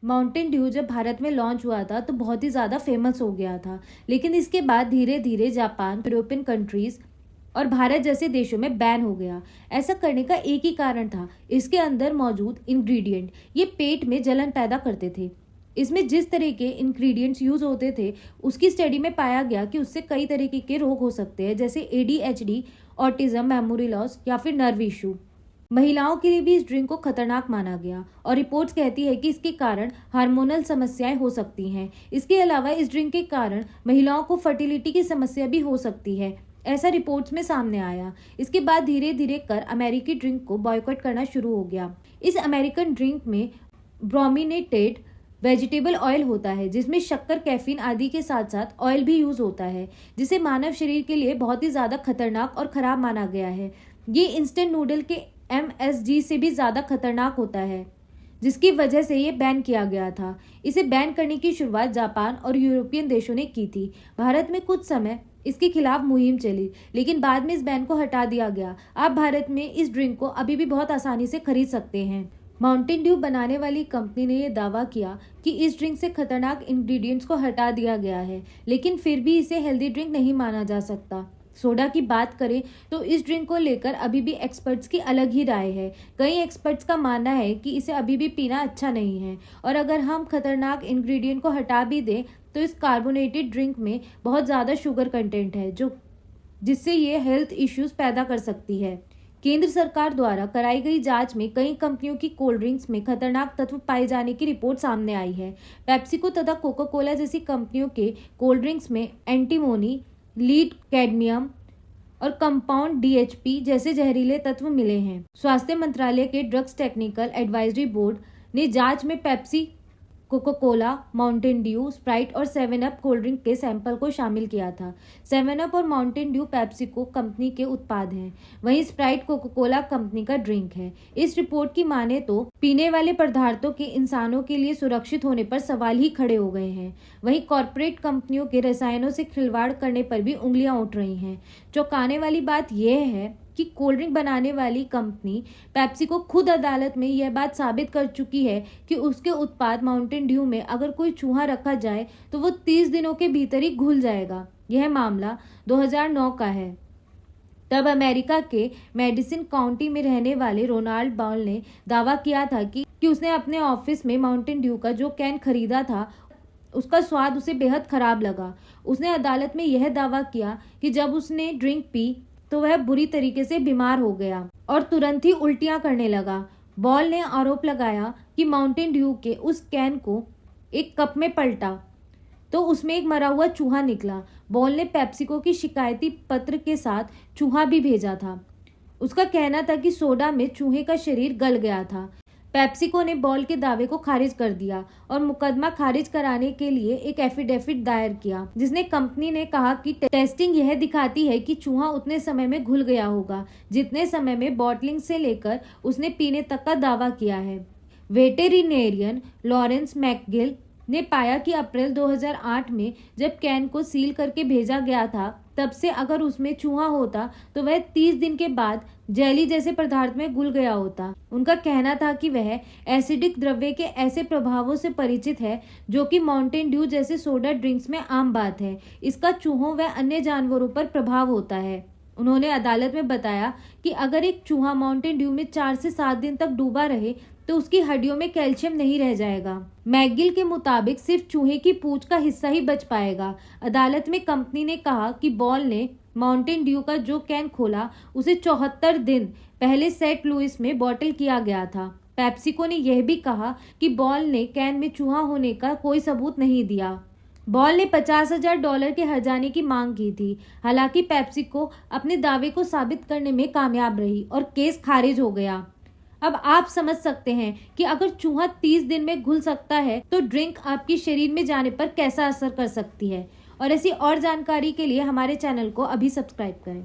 Mountain Dew जब भारत में launch हुआ था तो बहुत ही ज़्यादा फेमस हो गया था, लेकिन इसके बाद धीरे धीरे जापान, यूरोपियन कंट्रीज और भारत जैसे देशों में बैन हो गया। ऐसा करने का एक ही कारण था, इसके अंदर मौजूद इंग्रेडिएंट ये पेट में जलन पैदा करते थे। इसमें जिस तरह के इंग्रेडिएंट्स यूज होते थे उसकी स्टडी में पाया गया कि उससे कई तरीके के रोग हो सकते हैं, जैसे ADHD, ऑटिज्म, मेमोरी लॉस या फिर नर्व इशू। महिलाओं के लिए भी इस ड्रिंक को खतरनाक माना गया और रिपोर्ट्स कहती है कि इसके कारण हार्मोनल समस्याएं हो सकती हैं। इसके अलावा इस ड्रिंक के कारण महिलाओं को फर्टिलिटी की समस्या भी हो सकती है, ऐसा रिपोर्ट्स में सामने आया। इसके बाद धीरे धीरे कर अमेरिकी ड्रिंक को बॉयकॉट करना शुरू हो गया। इस अमेरिकन ड्रिंक में ब्रोमिनेटेड वेजिटेबल ऑयल होता है, जिसमें शक्कर, कैफीन आदि के साथ साथ ऑयल भी यूज होता है, जिसे मानव शरीर के लिए बहुत ही ज़्यादा खतरनाक और ख़राब माना गया है। ये इंस्टेंट नूडल के MSG से भी ज़्यादा खतरनाक होता है, जिसकी वजह से ये बैन किया गया था। इसे बैन करने की शुरुआत जापान और यूरोपियन देशों ने की थी। भारत में कुछ समय इसके खिलाफ मुहिम चली, लेकिन बाद में इस बैन को हटा दिया गया। आप भारत में इस ड्रिंक को अभी भी बहुत आसानी से खरीद सकते हैं। माउंटेन ड्यू बनाने वाली कंपनी ने यह दावा किया कि इस ड्रिंक से खतरनाक इंग्रेडिएंट्स को हटा दिया गया है, लेकिन फिर भी इसे हेल्दी ड्रिंक नहीं माना जा सकता। सोडा की बात करें तो इस ड्रिंक को लेकर अभी भी एक्सपर्ट्स की अलग ही राय है। कई एक्सपर्ट्स का मानना है कि इसे अभी भी पीना अच्छा नहीं है, और अगर हम खतरनाक इंग्रेडिएंट को हटा भी दें तो इस कार्बोनेटेड ड्रिंक में बहुत ज़्यादा शुगर कंटेंट है, जिससे ये हेल्थ इश्यूज पैदा कर सकती है। केंद्र सरकार द्वारा कराई गई जांच में कई कंपनियों की कोल्ड ड्रिंक्स में खतरनाक तत्व पाए जाने की रिपोर्ट सामने आई है। पेप्सिको तथा कोका कोला जैसी कंपनियों के कोल्ड ड्रिंक्स में एंटीमोनी, लीड, कैडमियम और कंपाउंड DHP जैसे जहरीले तत्व मिले हैं। स्वास्थ्य मंत्रालय के ड्रग्स टेक्निकल एडवाइजरी बोर्ड ने जांच में Pepsi, Coca Cola, Mountain Dew, Sprite और 7 अप कोल्ड ड्रिंक के सैंपल को शामिल किया था। 7 अप और माउंटेन ड्यू पेप्सिको कंपनी के उत्पाद हैं, वहीं स्प्राइट कोका कोला कंपनी का ड्रिंक है। इस रिपोर्ट की माने तो पीने वाले पदार्थों के इंसानों के लिए सुरक्षित होने पर सवाल ही खड़े हो गए हैं। वहीं कॉरपोरेट कंपनियों के रसायनों से खिलवाड़ करने पर भी उंगलियां उठ रही हैं। चौंकाने वाली बात यह है कि कोल्ड ड्रिंक बनाने वाली कंपनी पेप्सिको खुद अदालत में यह बात साबित कर चुकी है कि उसके उत्पाद माउंटेन ड्यू में अगर कोई चूहा रखा जाए तो वो 30 दिनों के भीतर ही घुल जाएगा। यह मामला 2009 का है। तब अमेरिका के मेडिसिन काउंटी में रहने वाले रोनाल्ड बॉल ने दावा किया था कि उसने अपने ऑफिस में माउंटेन ड्यू का जो कैन खरीदा था उसका स्वाद उसे बेहद खराब लगा। उसने अदालत में यह दावा किया कि जब उसने ड्रिंक पी तो वह बुरी तरीके से बीमार हो गया और तुरंत ही उल्टियां करने लगा। बॉल ने आरोप लगाया कि माउंटेन ड्यू के उस कैन को एक कप में पलटा तो उसमें एक मरा हुआ चूहा निकला। बॉल ने पेप्सिको की शिकायती पत्र के साथ चूहा भी भेजा था। उसका कहना था कि सोडा में चूहे का शरीर गल गया था। पेप्सिको ने बॉल के दावे को खारिज कर दिया और मुकदमा खारिज कराने के लिए एक एफिडेविट दायर किया, जिसने कंपनी ने कहा कि टेस्टिंग यह दिखाती है कि चूहा उतने समय में घुल गया होगा जितने समय में बॉटलिंग से लेकर उसने पीने तक का दावा किया है। वेटेरिनेरियन लॉरेंस मैकगिल ने पाया कि अप्रैल 2008 में जब कैन को सील करके भेजा गया था, तब से अगर उसमें चूहा होता तो वह 30 दिन के बाद जेली जैसे पदार्थ में घुल गया होता। उनका कहना था कि वह एसिडिक द्रव्य के ऐसे प्रभावों से परिचित है जो कि माउंटेन ड्यू जैसे सोडा ड्रिंक्स में आम बात है। इसका चूहों व अन्य जानवरों पर प्रभाव होता है। उन्होंने अदालत में बताया कि अगर एक चूहा माउंटेन ड्यू में 4 से 7 दिन तक डूबा रहे तो उसकी हड्डियों में कैल्शियम नहीं रह जाएगा। मैकगिल के मुताबिक सिर्फ चूहे की पूंछ का हिस्सा ही बच पाएगा। अदालत में कंपनी ने कहा कि बॉल ने माउंटेन ड्यू का जो कैन खोला उसे 74 दिन पहले सेंट लुइस में बॉटल किया गया था। पेप्सिको ने यह भी कहा कि बॉल ने कैन में चूहा होने का कोई सबूत नहीं दिया। बॉल ने $50,000 के हर्जाने की मांग की थी। हालांकि पेप्सिको अपने दावे को साबित करने में कामयाब रही और केस खारिज हो गया। अब आप समझ सकते हैं कि अगर चूहा 30 दिन में घुल सकता है तो ड्रिंक आपके शरीर में जाने पर कैसा असर कर सकती है। और ऐसी और जानकारी के लिए हमारे चैनल को अभी सब्सक्राइब करें।